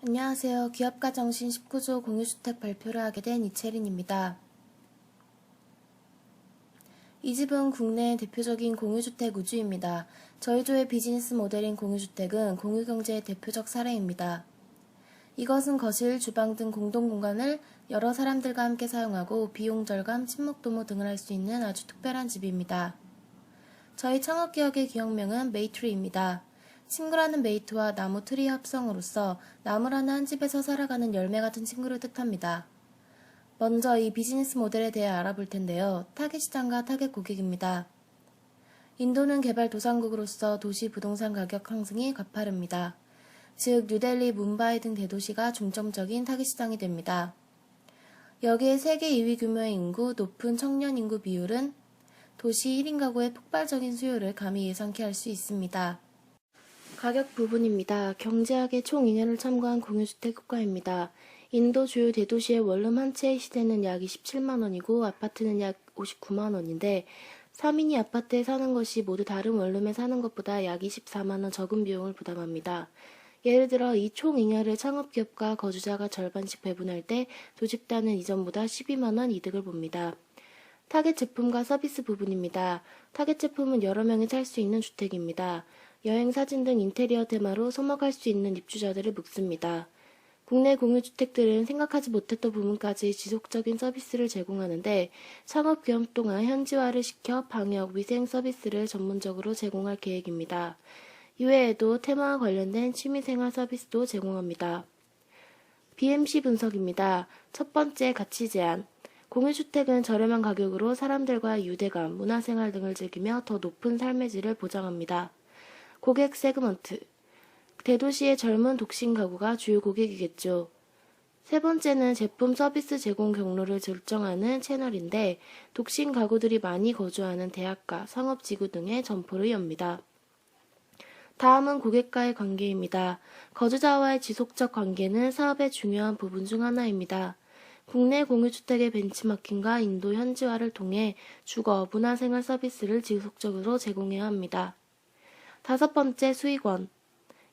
안녕하세요. 기업가 정신 19조 공유주택 발표를 하게 된 이채린입니다. 이 집은 국내의 대표적인 공유주택 우주입니다. 저희 조의 비즈니스 모델인 공유주택은 공유경제의 대표적 사례입니다. 이것은 거실, 주방 등 공동공간을 여러 사람들과 함께 사용하고 비용 절감, 친목 도모 등을 할 수 있는 아주 특별한 집입니다. 저희 창업기업의 기업명은 메이트리입니다. 친구라는 메이트와 나무 트리의 합성으로써 나무라는 한 집에서 살아가는 열매 같은 친구를 뜻합니다. 먼저 이 비즈니스 모델에 대해 알아볼 텐데요. 타겟 시장과 타겟 고객입니다. 인도는 개발 도상국으로서 도시 부동산 가격 상승이 가파릅니다. 즉 뉴델리, 뭄바이 등 대도시가 중점적인 타겟 시장이 됩니다. 여기에 세계 2위 규모의 인구, 높은 청년 인구 비율은 도시 1인 가구의 폭발적인 수요를 감히 예상케 할 수 있습니다. 가격 부분입니다. 경제학의 총인연을 참고한 공유주택 효과입니다. 인도 주요 대도시의 원룸 한 채의 시세는 약 27만원이고 아파트는 약 59만원인데 3인이 아파트에 사는 것이 모두 다른 원룸에 사는 것보다 약 24만원 적은 비용을 부담합니다. 예를 들어 이 총잉여를 창업기업과 거주자가 절반씩 배분할 때 두 집단은 이전보다 12만원 이득을 봅니다. 타겟 제품과 서비스 부분입니다. 타겟 제품은 여러 명이 살 수 있는 주택입니다. 여행 사진 등 인테리어 테마로 소목할 수 있는 입주자들을 묶습니다. 국내 공유주택들은 생각하지 못했던 부분까지 지속적인 서비스를 제공하는데 창업 기업 동안 현지화를 시켜 방역, 위생 서비스를 전문적으로 제공할 계획입니다. 이외에도 테마와 관련된 취미생활 서비스도 제공합니다. BMC 분석입니다. 첫 번째, 가치 제한. 공유주택은 저렴한 가격으로 사람들과 유대감, 문화생활 등을 즐기며 더 높은 삶의 질을 보장합니다. 고객 세그먼트. 대도시의 젊은 독신 가구가 주요 고객이겠죠. 세 번째는 제품 서비스 제공 경로를 결정하는 채널인데 독신 가구들이 많이 거주하는 대학가, 상업지구 등의 점포를 엽니다. 다음은 고객과의 관계입니다. 거주자와의 지속적 관계는 사업의 중요한 부분 중 하나입니다. 국내 공유주택의 벤치마킹과 인도 현지화를 통해 주거, 문화생활 서비스를 지속적으로 제공해야 합니다. 다섯 번째, 수익원.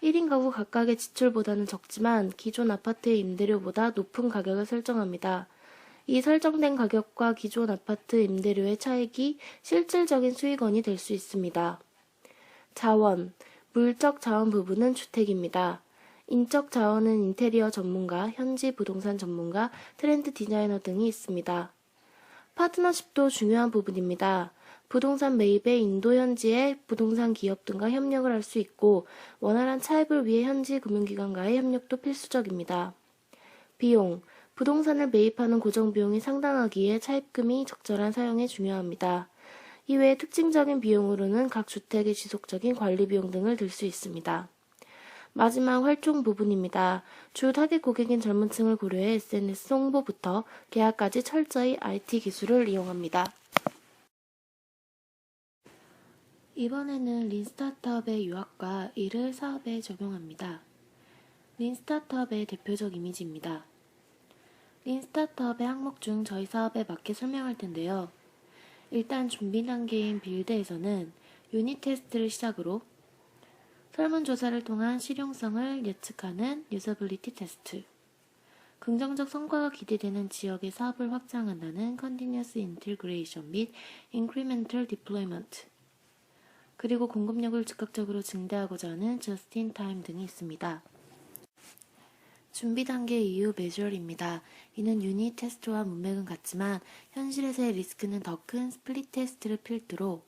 1인 가구 각각의 지출보다는 적지만 기존 아파트의 임대료보다 높은 가격을 설정합니다. 이 설정된 가격과 기존 아파트 임대료의 차익이 실질적인 수익원이 될 수 있습니다. 자원. 물적 자원 부분은 주택입니다. 인적 자원은 인테리어 전문가, 현지 부동산 전문가, 트렌드 디자이너 등이 있습니다. 파트너십도 중요한 부분입니다. 부동산 매입에 인도 현지의 부동산 기업 등과 협력을 할 수 있고 원활한 차입을 위해 현지 금융기관과의 협력도 필수적입니다. 비용. 부동산을 매입하는 고정비용이 상당하기에 차입금이 적절한 사용이 중요합니다. 이외에 특징적인 비용으로는 각 주택의 지속적인 관리비용 등을 들 수 있습니다. 마지막 활용 부분입니다. 주 타겟 고객인 젊은 층을 고려해 SNS 홍보부터 계약까지 철저히 IT 기술을 이용합니다. 이번에는 린 스타트업의 유학과 이를 사업에 적용합니다. 린 스타트업의 대표적 이미지입니다. 린 스타트업의 항목 중 저희 사업에 맞게 설명할 텐데요. 일단 준비 단계인 빌드에서는 유닛 테스트를 시작으로 설문조사를 통한 실용성을 예측하는 유저빌리티 테스트, 긍정적 성과가 기대되는 지역의 사업을 확장한다는 컨티뉴어스 인티그레이션 및 인크리멘털 디플로이먼트, 그리고 공급력을 즉각적으로 증대하고자 하는 저스트 인 타임 등이 있습니다. 준비 단계 이후 매주얼입니다. 이는 유닛 테스트와 문맥은 같지만 현실에서의 리스크는 더 큰 스플릿 테스트를 필두로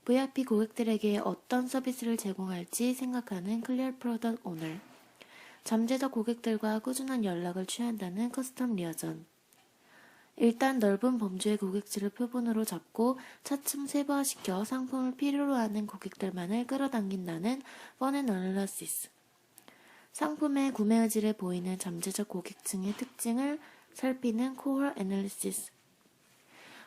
VIP 고객들에게 어떤 서비스를 제공할지 생각하는 클리어 프로덕트 오너, 잠재적 고객들과 꾸준한 연락을 취한다는 커스텀 리어전. 일단 넓은 범주의 고객층을 표본으로 잡고 차츰 세부화시켜 상품을 필요로 하는 고객들만을 끌어당긴다는 펀 어널리시스. 상품의 구매 의지를 보이는 잠재적 고객층의 특징을 살피는 코어 애널리시스.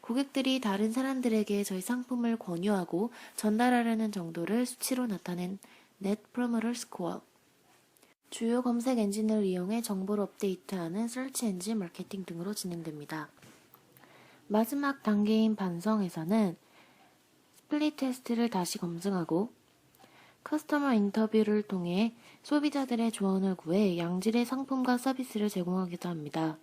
고객들이 다른 사람들에게 저희 상품을 권유하고 전달하려는 정도를 수치로 나타낸 Net Promoter Score. 주요 검색 엔진을 이용해 정보를 업데이트하는 서치 엔진 마케팅 등으로 진행됩니다. 마지막 단계인 반성에서는 스플릿 테스트를 다시 검증하고 커스터머 인터뷰를 통해 소비자들의 조언을 구해 양질의 상품과 서비스를 제공하기도 합니다.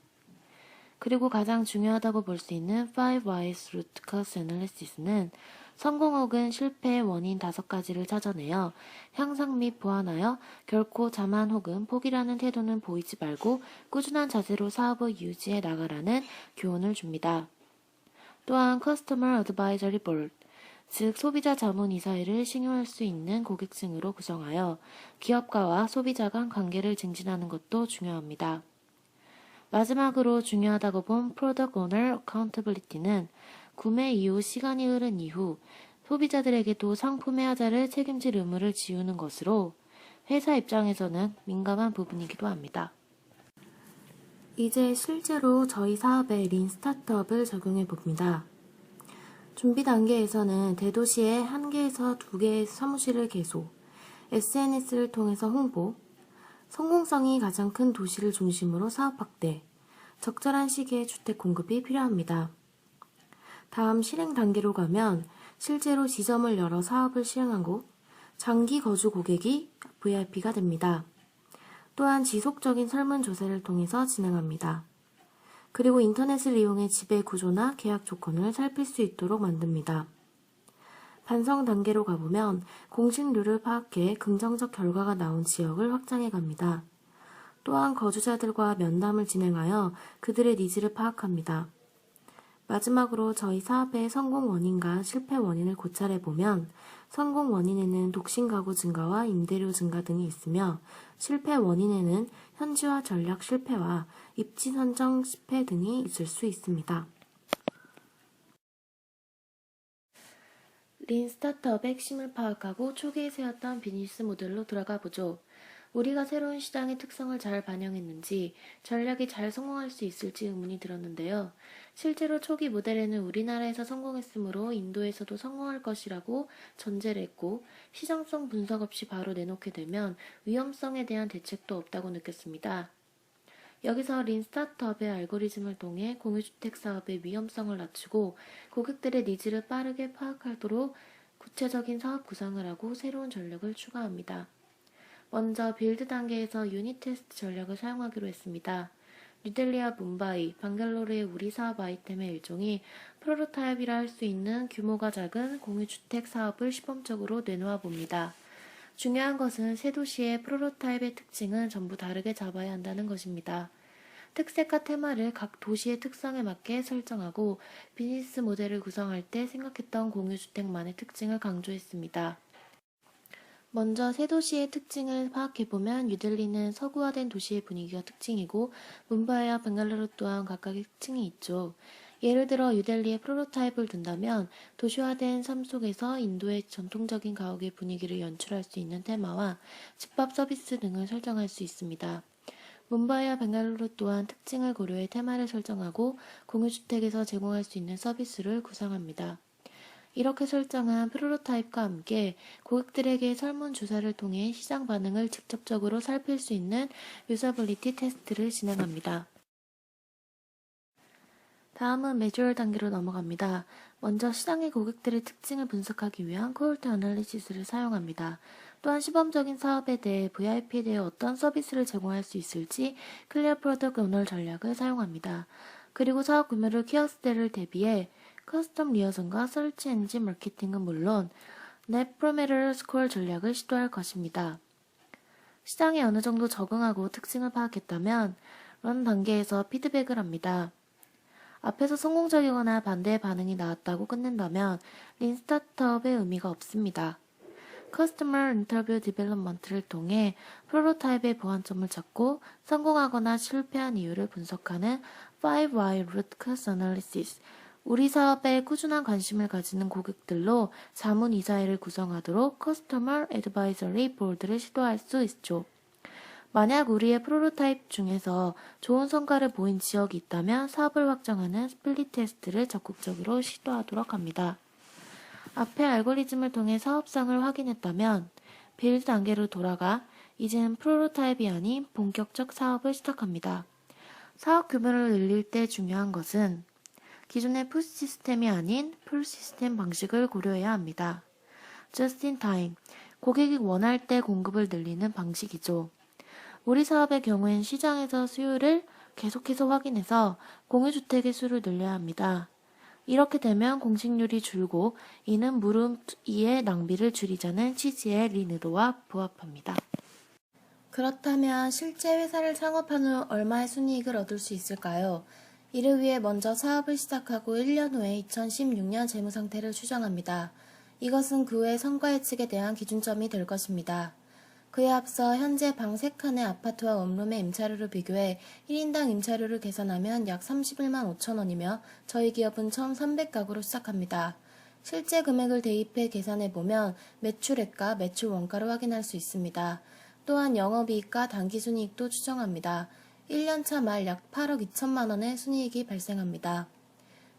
그리고 가장 중요하다고 볼 수 있는 5 Whys Root Cause Analysis는 성공 혹은 실패의 원인 5가지를 찾아내어 향상 및 보완하여 결코 자만 혹은 포기라는 태도는 보이지 말고 꾸준한 자세로 사업을 유지해 나가라는 교훈을 줍니다. 또한 Customer Advisory Board, 즉 소비자 자문이사회를 신용할 수 있는 고객층으로 구성하여 기업가와 소비자 간 관계를 증진하는 것도 중요합니다. 마지막으로 중요하다고 본 Product Owner Accountability는 구매 이후 시간이 흐른 이후 소비자들에게도 상품의 하자를 책임질 의무를 지우는 것으로 회사 입장에서는 민감한 부분이기도 합니다. 이제 실제로 저희 사업에 린 스타트업을 적용해 봅니다. 준비 단계에서는 대도시에 1개에서 2개의 사무실을 개소, SNS를 통해서 홍보, 성공성이 가장 큰 도시를 중심으로 사업 확대, 적절한 시기에 주택 공급이 필요합니다. 다음 실행 단계로 가면 실제로 지점을 열어 사업을 시행하고 장기 거주 고객이 VIP가 됩니다. 또한 지속적인 설문조사를 통해서 진행합니다. 그리고 인터넷을 이용해 지배 구조나 계약 조건을 살필 수 있도록 만듭니다. 반성 단계로 가보면 공식 룰을 파악해 긍정적 결과가 나온 지역을 확장해 갑니다. 또한 거주자들과 면담을 진행하여 그들의 니즈를 파악합니다. 마지막으로 저희 사업의 성공 원인과 실패 원인을 고찰해 보면 성공 원인에는 독신 가구 증가와 임대료 증가 등이 있으며 실패 원인에는 현지화 전략 실패와 입지 선정 실패 등이 있을 수 있습니다. 린 스타트업의 핵심을 파악하고 초기에 세웠던 비즈니스 모델로 돌아가 보죠. 우리가 새로운 시장의 특성을 잘 반영했는지, 전략이 잘 성공할 수 있을지 의문이 들었는데요. 실제로 초기 모델에는 우리나라에서 성공했으므로 인도에서도 성공할 것이라고 전제를 했고, 시장성 분석 없이 바로 내놓게 되면 위험성에 대한 대책도 없다고 느꼈습니다. 여기서 린 스타트업의 알고리즘을 통해 공유주택 사업의 위험성을 낮추고 고객들의 니즈를 빠르게 파악하도록 구체적인 사업 구상을 하고 새로운 전략을 추가합니다. 먼저 빌드 단계에서 유닛 테스트 전략을 사용하기로 했습니다. 뉴델리와 뭄바이, 방갈로르의 우리 사업 아이템의 일종이 프로토타입이라 할 수 있는 규모가 작은 공유주택 사업을 시범적으로 내놓아 봅니다. 중요한 것은 세 도시의 프로토타입의 특징은 전부 다르게 잡아야 한다는 것입니다. 특색과 테마를 각 도시의 특성에 맞게 설정하고 비즈니스 모델을 구성할 때 생각했던 공유주택만의 특징을 강조했습니다. 먼저 세 도시의 특징을 파악해보면 뉴델리는 서구화된 도시의 분위기가 특징이고 뭄바이와 벵갈루루 또한 각각의 특징이 있죠. 예를 들어 뉴델리의 프로토타입을 둔다면 도시화된 삶 속에서 인도의 전통적인 가옥의 분위기를 연출할 수 있는 테마와 집밥 서비스 등을 설정할 수 있습니다. 뭄바이와 벵갈루루 또한 특징을 고려해 테마를 설정하고 공유주택에서 제공할 수 있는 서비스를 구상합니다. 이렇게 설정한 프로토타입과 함께 고객들에게 설문조사를 통해 시장 반응을 직접적으로 살필 수 있는 유사빌리티 테스트를 진행합니다. 다음은 매주얼 단계로 넘어갑니다. 먼저 시장의 고객들의 특징을 분석하기 위한 코홀트 애널리시스를 사용합니다. 또한 시범적인 사업에 대해 VIP에 대해 어떤 서비스를 제공할 수 있을지 클리어 프로덕트 오너 전략을 사용합니다. 그리고 사업 규모를 키웠을 때를 대비해 커스텀 리어선과 서치 엔진 마케팅은 물론 넷 프로메터 스코어 전략을 시도할 것입니다. 시장에 어느 정도 적응하고 특징을 파악했다면 런 단계에서 피드백을 합니다. 앞에서 성공적이거나 반대의 반응이 나왔다고 끝낸다면 린 스타트업의 의미가 없습니다. 커스터머 인터뷰 디벨롭먼트를 통해 프로토타입의 보완점을 찾고 성공하거나 실패한 이유를 분석하는 5 Why Root Cause Analysis, 우리 사업에 꾸준한 관심을 가지는 고객들로 자문이사회를 구성하도록 커스터머 애드바이저리 보드를 시도할 수 있죠. 만약 우리의 프로토타입 중에서 좋은 성과를 보인 지역이 있다면 사업을 확장하는 스플릿 테스트를 적극적으로 시도하도록 합니다. 앞의 알고리즘을 통해 사업성을 확인했다면 빌드 단계로 돌아가 이제는 프로토타입이 아닌 본격적 사업을 시작합니다. 사업 규모를 늘릴 때 중요한 것은 기존의 푸시 시스템이 아닌 풀 시스템 방식을 고려해야 합니다. Just in time, 고객이 원할 때 공급을 늘리는 방식이죠. 우리 사업의 경우엔 시장에서 수요를 계속해서 확인해서 공유주택의 수를 늘려야 합니다. 이렇게 되면 공식률이 줄고 이는 물음이의 낭비를 줄이자는 취지의 린의도와 부합합니다. 그렇다면 실제 회사를 창업한 후 얼마의 순이익을 얻을 수 있을까요? 이를 위해 먼저 사업을 시작하고 1년 후에 2016년 재무상태를 추정합니다. 이것은 그 후의 성과 예측에 대한 기준점이 될 것입니다. 그에 앞서 현재 방 3칸의 아파트와 원룸의 임차료를 비교해 1인당 임차료를 계산하면 약 31만 5천 원이며 저희 기업은 처음 300가구로 시작합니다. 실제 금액을 대입해 계산해보면 매출액과 매출 원가를 확인할 수 있습니다. 또한 영업이익과 당기순이익도 추정합니다. 1년차 말 약 8억 2천만 원의 순이익이 발생합니다.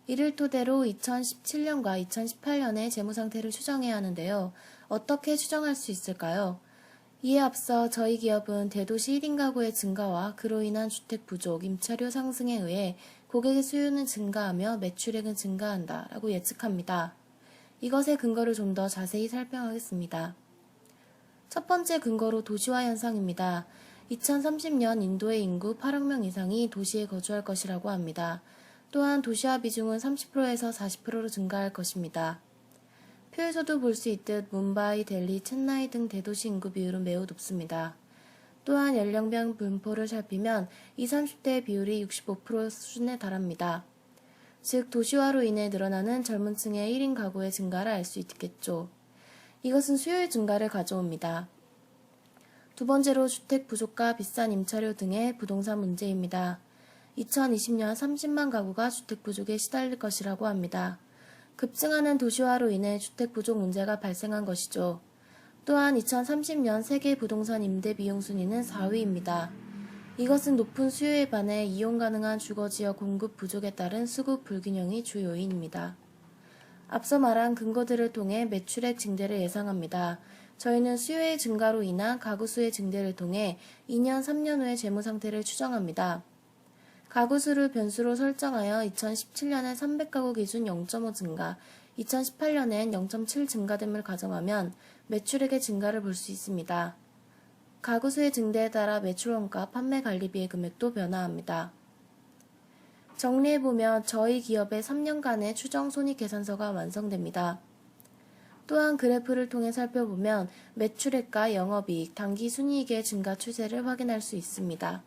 이를 토대로 2017년과 2018년의 재무상태를 추정해야 하는데요. 어떻게 추정할 수 있을까요? 이에 앞서 저희 기업은 대도시 1인 가구의 증가와 그로 인한 주택 부족, 임차료 상승에 의해 고객의 수요는 증가하며 매출액은 증가한다 라고 예측합니다. 이것의 근거를 좀 더 자세히 살펴보겠습니다. 첫 번째 근거로 도시화 현상입니다. 2030년 인도의 인구 8억 명 이상이 도시에 거주할 것이라고 합니다. 또한 도시화 비중은 30%에서 40%로 증가할 것입니다. 표에서도 볼 수 있듯 뭄바이, 델리, 첸나이 등 대도시 인구 비율은 매우 높습니다. 또한 연령별 분포를 살피면 20, 30대의 비율이 65% 수준에 달합니다. 즉 도시화로 인해 늘어나는 젊은 층의 1인 가구의 증가를 알 수 있겠죠. 이것은 수요의 증가를 가져옵니다. 두 번째로 주택 부족과 비싼 임차료 등의 부동산 문제입니다. 2020년 30만 가구가 주택 부족에 시달릴 것이라고 합니다. 급증하는 도시화로 인해 주택 부족 문제가 발생한 것이죠. 또한 2030년 세계 부동산 임대 비용 순위는 4위입니다. 이것은 높은 수요에 반해 이용 가능한 주거지역 공급 부족에 따른 수급 불균형이 주 요인입니다. 앞서 말한 근거들을 통해 매출액 증대를 예상합니다. 저희는 수요의 증가로 인한 가구 수의 증대를 통해 2년, 3년 후의 재무 상태를 추정합니다. 가구 수를 변수로 설정하여 2017년에 300가구 기준 0.5 증가, 2018년엔 0.7 증가됨을 가정하면 매출액의 증가를 볼 수 있습니다. 가구 수의 증대에 따라 매출원가, 판매 관리비의 금액도 변화합니다. 정리해보면 저희 기업의 3년간의 추정 손익계산서가 완성됩니다. 또한 그래프를 통해 살펴보면 매출액과 영업이익, 당기순이익의 증가 추세를 확인할 수 있습니다.